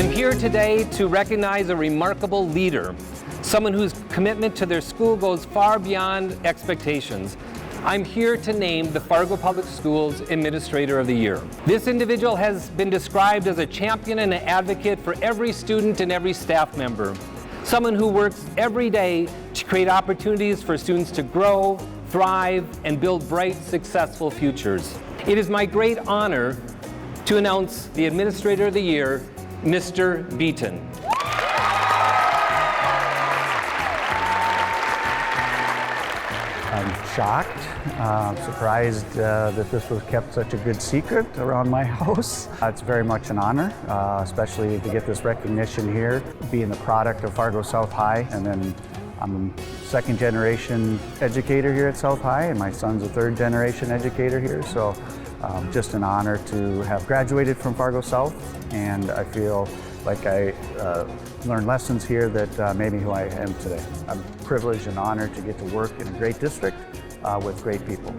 I'm here today to recognize a remarkable leader, someone whose commitment to their school goes far beyond expectations. I'm here to name the Fargo Public Schools Administrator of the Year. This individual has been described as a champion and an advocate for every student and every staff member. Someone who works every day to create opportunities for students to grow, thrive, and build bright, successful futures. It is my great honor to announce the Administrator of the Year, Mr. Beaton. I'm shocked, surprised that this was kept such a good secret around my house. It's very much an honor, especially to get this recognition here, being the product of Fargo South High, and then I'm a second generation educator here at South High, and my son's a third generation educator here, so just an honor to have graduated from Fargo South, and I feel like I learned lessons here that made me who I am today. I'm privileged and honored to get to work in a great district with great people.